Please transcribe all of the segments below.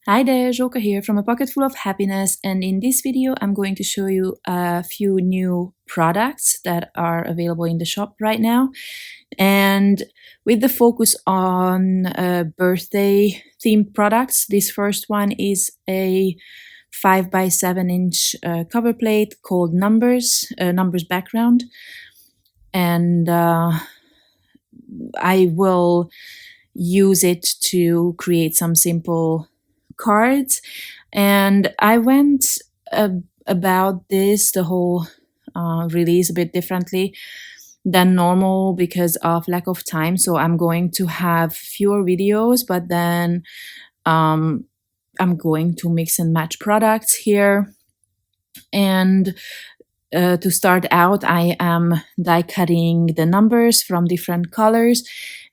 Hi there, Joka here from A Pocket Full of Happiness, and in this video I'm going to show you a few new products that are available in the shop right now, and with the focus on birthday themed products. This first one is a 5 by 7 inch cover plate called Numbers background, and I will use it to create some simple cards. And I went about the whole release a bit differently than normal because of lack of time. So I'm going to have fewer videos, but then I'm going to mix and match products here. And to start out, I am die cutting the numbers from different colors,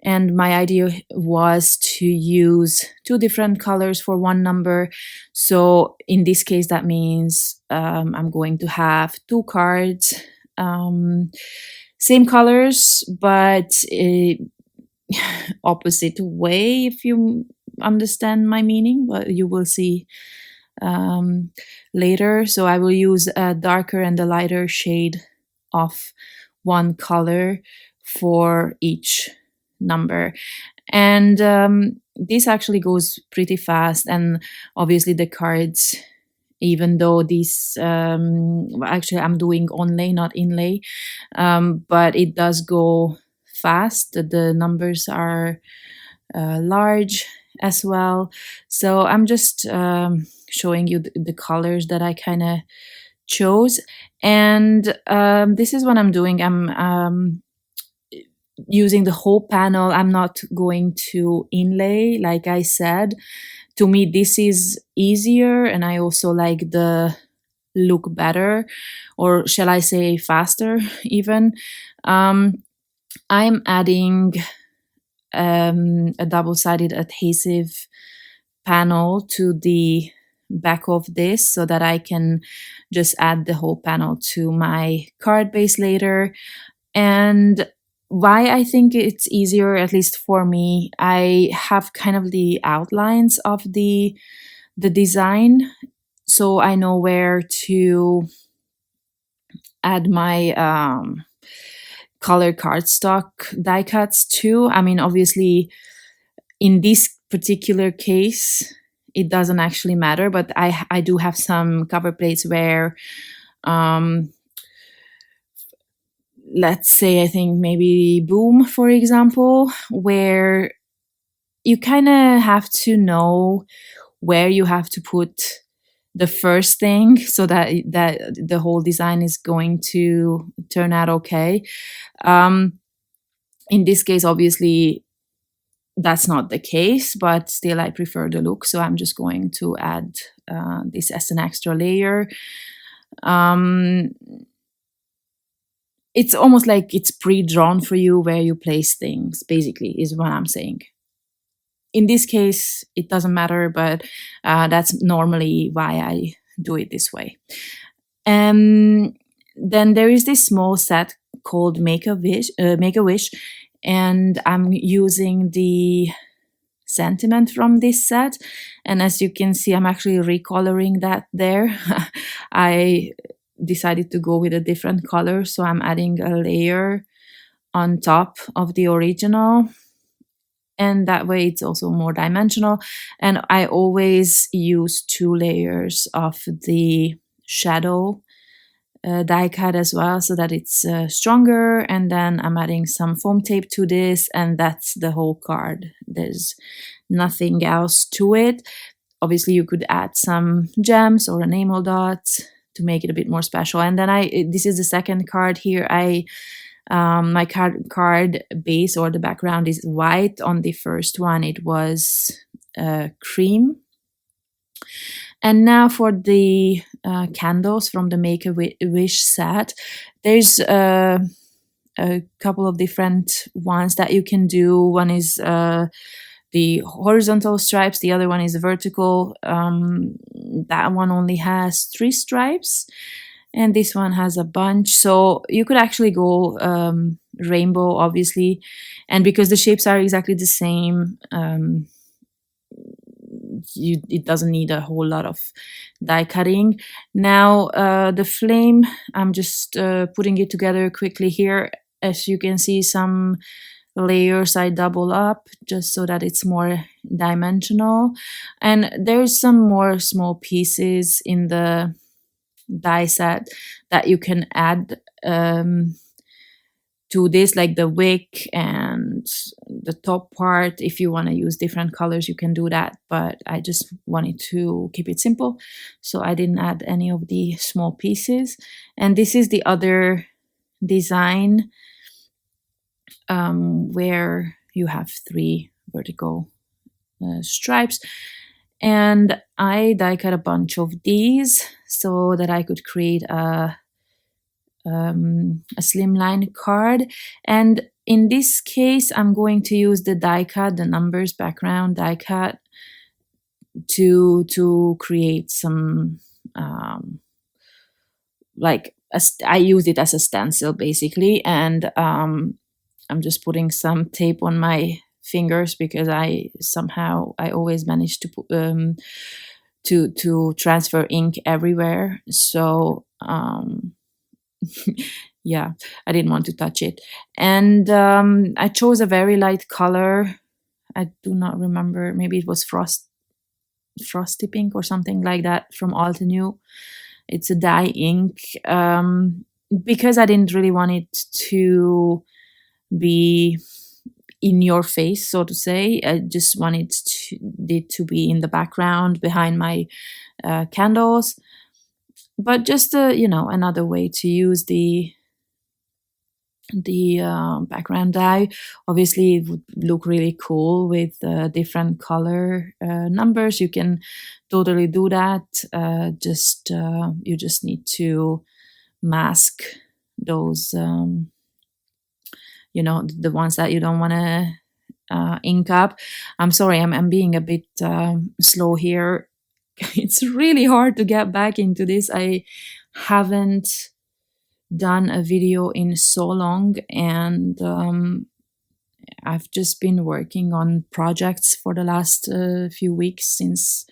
and my idea was to use 2 different colors for one number. So in this case, that means I'm going to have 2 cards, same colors, but opposite way, if you understand my meaning, but you will see later. So I will use a darker and a lighter shade of one color for each number. And this actually goes pretty fast, and obviously the cards, even though these actually I'm doing onlay, not inlay, but it does go fast. The numbers are large as well. So I'm just showing you the colors that I kind of chose. And this is what I'm doing. I'm using the whole panel. I'm not going to inlay, like I said. To me, this is easier, and I also like the look better, or shall I say faster even. I'm adding a double-sided adhesive panel to the back of this so that I can just add the whole panel to my card base later. And why I think it's easier, at least for me, I have kind of the outlines of the design, so I know where to add my color cardstock die cuts too. I mean, obviously, in this particular case, it doesn't actually matter, but I do have some cover plates where, let's say, I think maybe Boom, for example, where you kind of have to know where you have to put the first thing so that the whole design is going to turn out okay. In this case, obviously, that's not the case, but still I prefer the look, so I'm just going to add this as an extra layer. It's almost like it's pre-drawn for you where you place things, basically, is what I'm saying. In this case, it doesn't matter, but that's normally why I do it this way. Then there is this small set called Make a Wish, and I'm using the sentiment from this set. And as you can see, I'm actually recoloring that there. I decided to go with a different color, so I'm adding a layer on top of the original, and that way it's also more dimensional. And I always use 2 layers of the shadow die cut as well, so that it's stronger. And then I'm adding some foam tape to this, and that's the whole card. There's nothing else to it. Obviously, you could add some gems or enamel dots to make it a bit more special. And then this is the second card here. My card base, or the background, is white. On the first one it was cream. And now for the candles from the Make a Wish set, there's a couple of different ones that you can do. One is the horizontal stripes, the other one is vertical. That one only has 3 stripes, and this one has a bunch. So you could actually go rainbow, obviously, and because the shapes are exactly the same, it doesn't need a whole lot of die cutting. Now the flame, I'm just putting it together quickly here. As you can see, some layers I double up just so that it's more dimensional, and there's some more small pieces in the die set that you can add to this, like the wick and the top part. If you want to use different colors, you can do that, but I just wanted to keep it simple, so I didn't add any of the small pieces. And this is the other design where you have 3 vertical stripes, and I die cut a bunch of these so that I could create a slimline card. And in this case, I'm going to use the die cut, the numbers background die cut, to create some like I use it as a stencil basically, and I'm just putting some tape on my fingers because I always manage to put, to transfer ink everywhere. So yeah, I didn't want to touch it. And I chose a very light color. I do not remember. Maybe it was frosty pink or something like that from Altenew. It's a dye ink because I didn't really want it to be in your face, so to say. I just wanted it to be in the background behind my candles, but just another way to use the background dye. Obviously it would look really cool with different color numbers. You can totally do that. You just need to mask those the ones that you don't want to ink up. I'm sorry, I'm being a bit slow here. It's really hard to get back into this. I haven't done a video in so long, and I've just been working on projects for the last few weeks since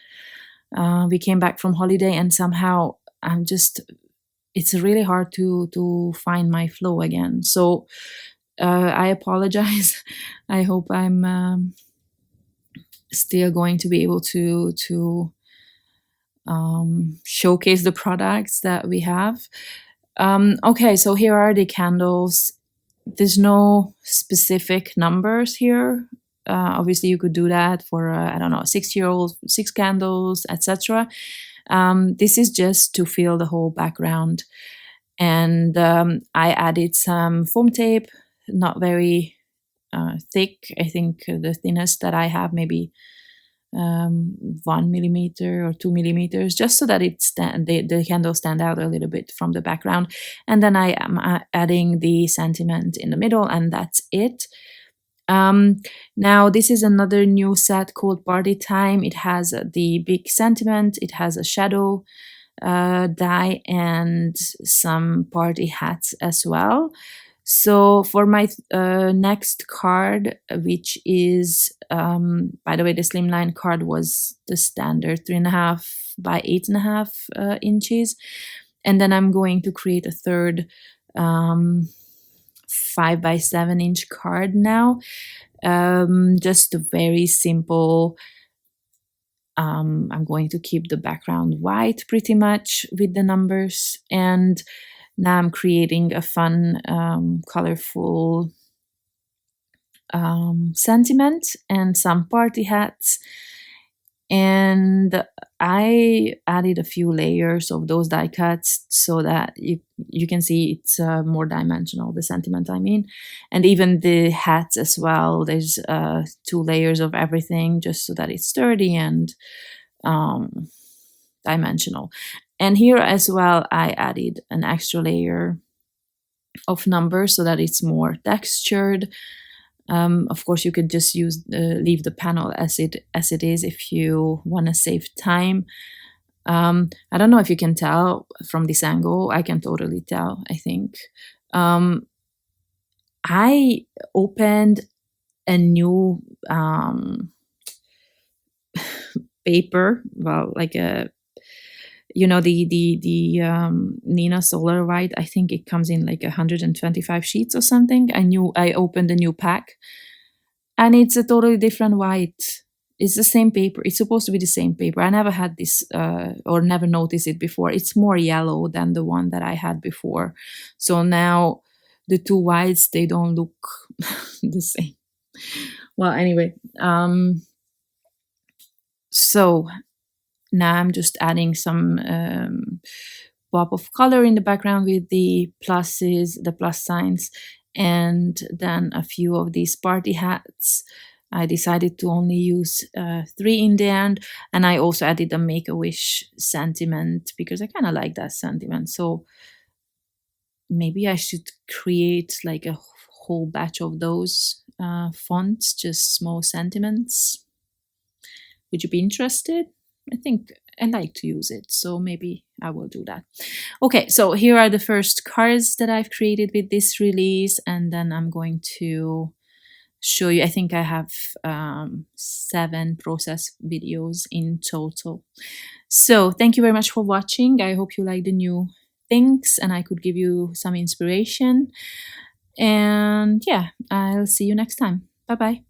we came back from holiday, and somehow it's really hard to find my flow again. So I apologize. I hope I'm still going to be able to showcase the products that we have. Okay, so here are the candles. There's no specific numbers here. Obviously, you could do that for, 6-year-old, 6 candles, etc. This is just to fill the whole background. And I added some foam tape, not very thick. I think the thinnest that I have, maybe 1 millimeter or 2 millimeters, just so that the candles stand out a little bit from the background. And then I am adding the sentiment in the middle, and that's it. Now this is another new set called Party Time. It has the big sentiment, it has a shadow die, and some party hats as well. So for my next card, which is, by the way, the slimline card was the standard 3.5 by 8.5 inches. And then I'm going to create a third 5 by 7 inch card now. Just a very simple, I'm going to keep the background white pretty much with the numbers. And now I'm creating a fun, colorful sentiment and some party hats. And I added a few layers of those die cuts so that you can see it's more dimensional, the sentiment I mean. And even the hats as well, there's 2 layers of everything just so that it's sturdy and dimensional. And here as well, I added an extra layer of numbers so that it's more textured. Of course, you could just leave the panel as it is if you want to save time. I don't know if you can tell from this angle. I can totally tell, I think. I opened a new paper, well, like a, the Nina Solar White. I think it comes in like 125 sheets or something. I opened a new pack, and it's a totally different white. It's the same paper. It's supposed to be the same paper. I never had this or never noticed it before. It's more yellow than the one that I had before. So now the two whites, they don't look the same. Well, anyway, so now I'm just adding some pop of color in the background with the pluses, the plus signs, and then a few of these party hats. I decided to only use 3 in the end, and I also added a Make-A-Wish sentiment because I kind of like that sentiment. So maybe I should create like a whole batch of those fonts, just small sentiments. Would you be interested? I think I like to use it, so maybe I will do that. Okay, so here are the first cards that I've created with this release, and then I'm going to show you. I think I have 7 process videos in total. So thank you very much for watching. I hope you like the new things and I could give you some inspiration. And yeah, I'll see you next time. Bye bye.